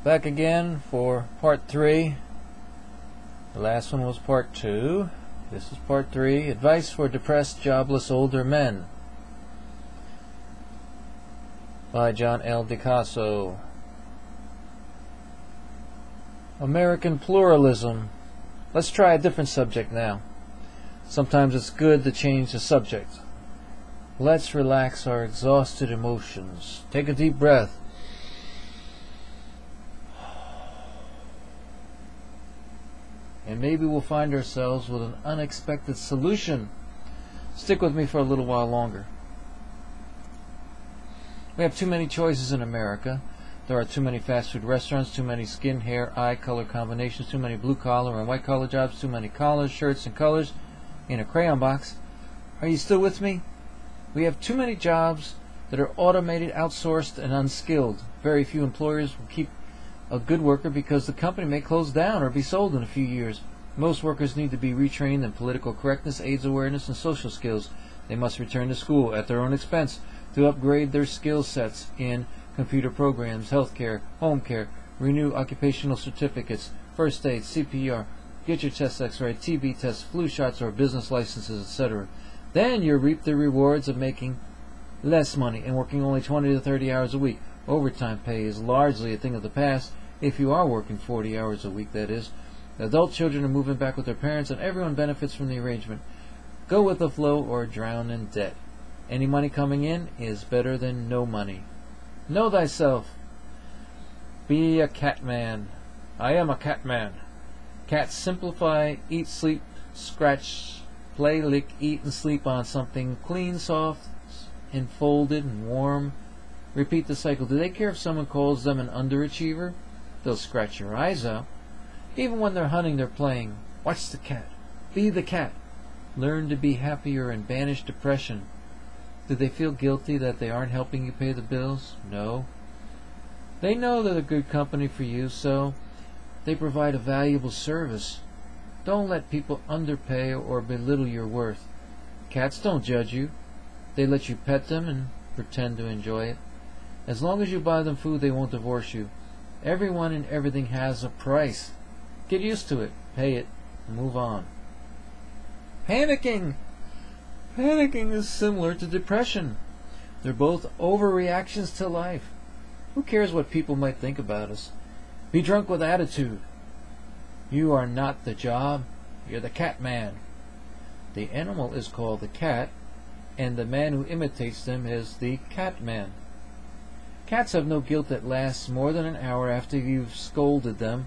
Back again for part 3. The last one was part 2. This is part 3. Advice for depressed, jobless older men by John L. DiCasso. American pluralism. Let's try a different subject now. Sometimes it's good to change the subject. Let's relax our exhausted emotions. Take a deep breath. And maybe we'll find ourselves with an unexpected solution. Stick with me for a little while longer. We have too many choices in America. There are too many fast food restaurants, too many skin, hair, eye color combinations, too many blue collar and white collar jobs, too many collars, shirts, and colors in a crayon box. Are you still with me? We have too many jobs that are automated, outsourced, and unskilled. Very few employers will keep a good worker because the company may close down or be sold in a few years. Most workers need to be retrained in political correctness, AIDS awareness, and social skills. They must return to school at their own expense to upgrade their skill sets in computer programs, healthcare, home care, renew occupational certificates, first aid, CPR, get your chest x-ray, TB tests, flu shots, or business licenses, etc. Then you reap the rewards of making less money and working only 20 to 30 hours a week. Overtime pay is largely a thing of the past. If you are working 40 hours a week, that is. Adult children are moving back with their parents, and everyone benefits from the arrangement. Go with the flow or drown in debt. Any money coming in is better than no money. Know thyself. Be a cat man. I am a cat man. Cats simplify, eat, sleep, scratch, play, lick, eat, and sleep on something clean, soft, and folded and warm. Repeat the cycle. Do they care if someone calls them an underachiever? They'll scratch your eyes out. Even when they're hunting, they're playing. Watch the cat. Be the cat. Learn to be happier and banish depression. Do they feel guilty that they aren't helping you pay the bills? No. They know they're a good company for you, so they provide a valuable service. Don't let people underpay or belittle your worth. Cats don't judge you. They let you pet them and pretend to enjoy it. As long as you buy them food, they won't divorce you. Everyone and everything has a price. Get used to it, pay it, and move on. Panicking! Panicking is similar to depression. They're both overreactions to life. Who cares what people might think about us? Be drunk with attitude. You are not the job, you're the cat man. The animal is called the cat, and the man who imitates them is the cat man. Cats have no guilt that lasts more than an hour after you've scolded them.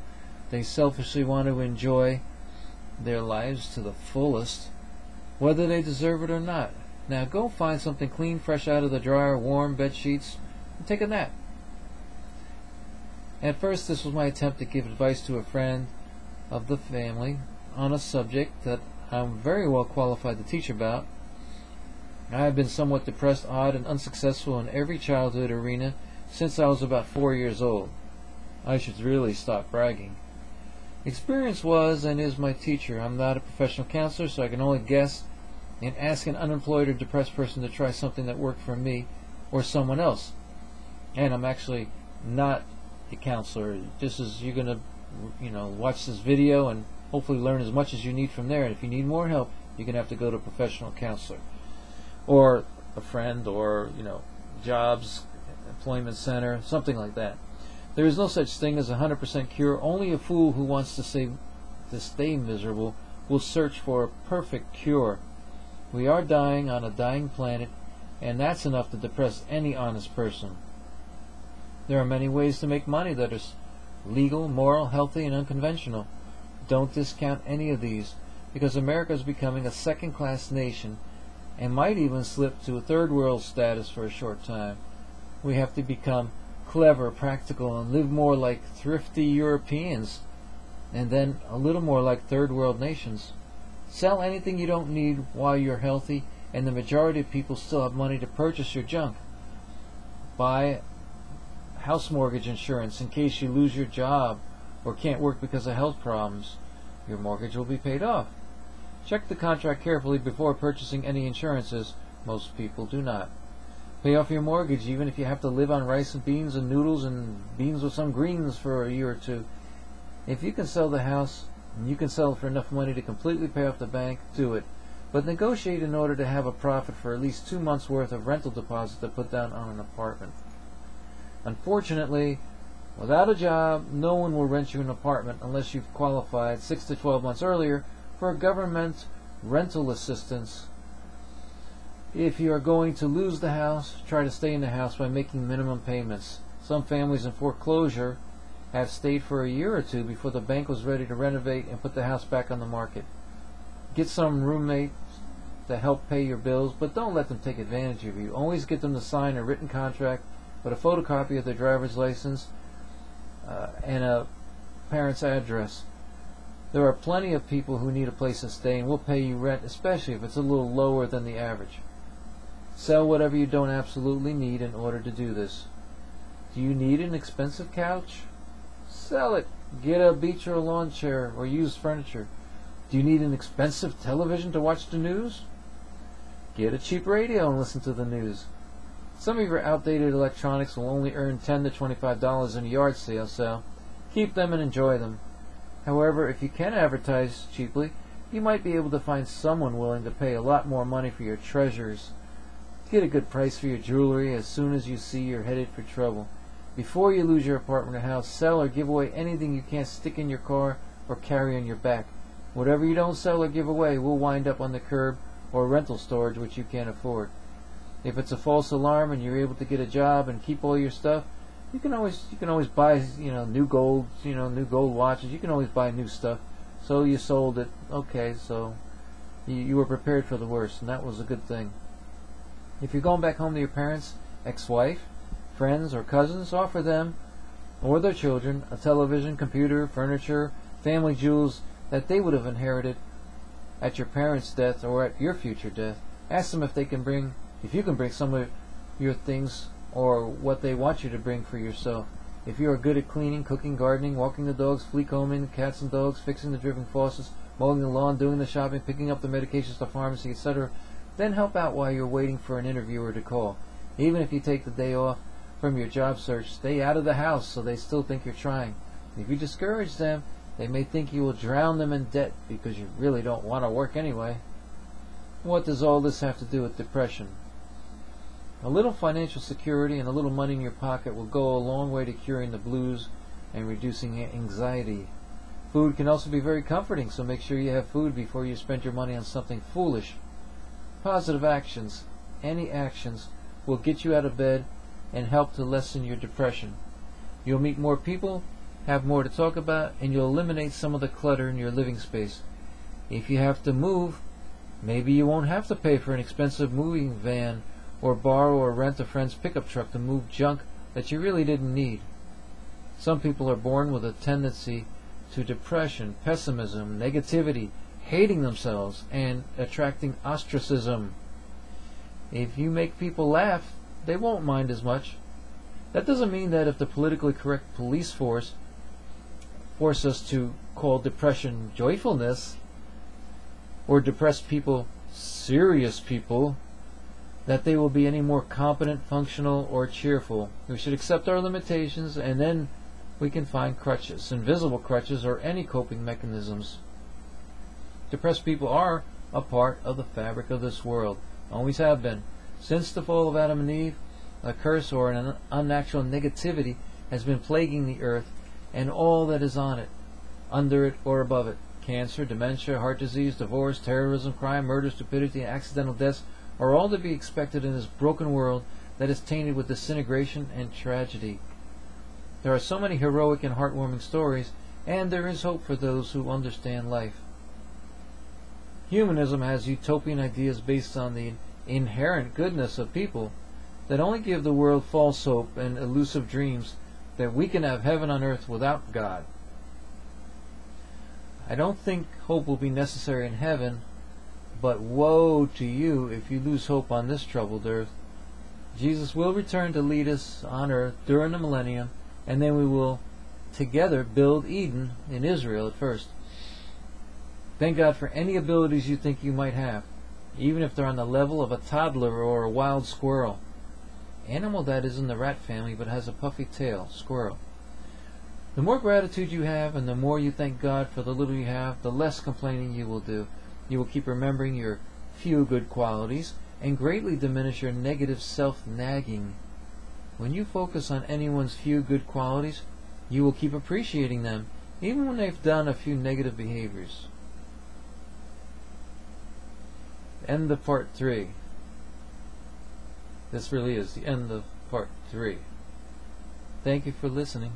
They selfishly want to enjoy their lives to the fullest, whether they deserve it or not. Now go find something clean, fresh out of the dryer, warm bed sheets, and take a nap. At first, this was my attempt to give advice to a friend of the family on a subject that I'm very well qualified to teach about. I have been somewhat depressed, odd, and unsuccessful in every childhood arena since I was about 4 years old. I should really stop bragging. Experience was and is my teacher. I'm not a professional counselor, so I can only guess and ask an unemployed or depressed person to try something that worked for me or someone else. And I'm actually not a counselor. Just as you're going to, watch this video and hopefully learn as much as you need from there. And if you need more help, you're going to have to go to a professional counselor or a friend or, jobs, employment center, something like that. There is no such thing as a 100% cure. Only a fool who wants to stay miserable will search for a perfect cure. We are dying on a dying planet, and that's enough to depress any honest person. There are many ways to make money that is legal, moral, healthy, and unconventional. Don't discount any of these, because America is becoming a second-class nation and might even slip to a third world status for a short time. We have to become clever, practical, and live more like thrifty Europeans, and then a little more like third world nations. Sell anything you don't need while you're healthy, and the majority of people still have money to purchase your junk. Buy house mortgage insurance in case you lose your job or can't work because of health problems. Your mortgage will be paid off. Check the contract carefully before purchasing any insurances. Most people do not. Pay off your mortgage even if you have to live on rice and noodles and beans with some greens for a year or two. If you can sell the house, and you can sell it for enough money to completely pay off the bank, do it. But negotiate in order to have a profit for at least 2 months' worth of rental deposit to put down on an apartment. Unfortunately, without a job, no one will rent you an apartment unless you've qualified 6 to 12 months earlier for a government rental assistance. If you are going to lose the house, try to stay in the house by making minimum payments. Some families in foreclosure have stayed for a year or two before the bank was ready to renovate and put the house back on the market. Get some roommates to help pay your bills, but don't let them take advantage of you. Always get them to sign a written contract with a photocopy of their driver's license and a parent's address. There are plenty of people who need a place to stay and will pay you rent, especially if it's a little lower than the average. Sell whatever you don't absolutely need in order to do this. Do you need an expensive couch? Sell it. Get a beach or a lawn chair or used furniture. Do you need an expensive television to watch the news? Get a cheap radio and listen to the news. Some of your outdated electronics will only earn $10 to $25 in a yard sale, so keep them and enjoy them. However, if you can advertise cheaply, you might be able to find someone willing to pay a lot more money for your treasures. Get a good price for your jewelry as soon as you see you're headed for trouble. Before you lose your apartment or house, sell or give away anything you can't stick in your car or carry on your back. Whatever you don't sell or give away will wind up on the curb or rental storage which you can't afford. If it's a false alarm and you're able to get a job and keep all your stuff, you can always buy new gold watches. You can always buy new stuff. So you sold it. Okay, so you were prepared for the worst, and that was a good thing. If you're going back home to your parents, ex-wife, friends, or cousins, offer them or their children a television, computer, furniture, family jewels that they would have inherited at your parents' death or at your future death. Ask them if you can bring some of your things or what they want you to bring for yourself. If you are good at cleaning, cooking, gardening, walking the dogs, flea combing the cats and dogs, fixing the dripping faucets, mowing the lawn, doing the shopping, picking up the medications to the pharmacy, etc., then help out while you're waiting for an interviewer to call. Even if you take the day off from your job search, stay out of the house so they still think you're trying. If you discourage them, they may think you will drown them in debt because you really don't want to work anyway. What does all this have to do with depression? A little financial security and a little money in your pocket will go a long way to curing the blues and reducing anxiety. Food can also be very comforting, so make sure you have food before you spend your money on something foolish. Positive actions, any actions, will get you out of bed and help to lessen your depression. You'll meet more people, have more to talk about, and you'll eliminate some of the clutter in your living space. If you have to move, maybe you won't have to pay for an expensive moving van or borrow or rent a friend's pickup truck to move junk that you really didn't need. Some people are born with a tendency to depression, pessimism, negativity, hating themselves, and attracting ostracism. If you make people laugh, they won't mind as much. That doesn't mean that if the politically correct police force us to call depression joyfulness, or depressed people serious people, that they will be any more competent, functional, or cheerful. We should accept our limitations, and then we can find crutches, invisible crutches, or any coping mechanisms. Depressed people are a part of the fabric of this world, always have been. Since the fall of Adam and Eve, a curse or an unnatural negativity has been plaguing the earth and all that is on it, under it, or above it. Cancer, dementia, heart disease, divorce, terrorism, crime, murder, stupidity, and accidental deaths are all to be expected in this broken world that is tainted with disintegration and tragedy. There are so many heroic and heartwarming stories, and there is hope for those who understand life. Humanism has utopian ideas based on the inherent goodness of people that only give the world false hope and elusive dreams that we can have heaven on earth without God. I don't think hope will be necessary in heaven, but woe to you if you lose hope on this troubled earth. Jesus will return to lead us on earth during the millennium, and then we will together build Eden in Israel at first. Thank God for any abilities you think you might have, even if they're on the level of a toddler or a wild squirrel. Animal that is in the rat family but has a puffy tail, squirrel. The more gratitude you have and the more you thank God for the little you have, the less complaining you will do. You will keep remembering your few good qualities and greatly diminish your negative self-nagging. When you focus on anyone's few good qualities, you will keep appreciating them, even when they've done a few negative behaviors. End of part 3. This really is the end of part 3. Thank you for listening.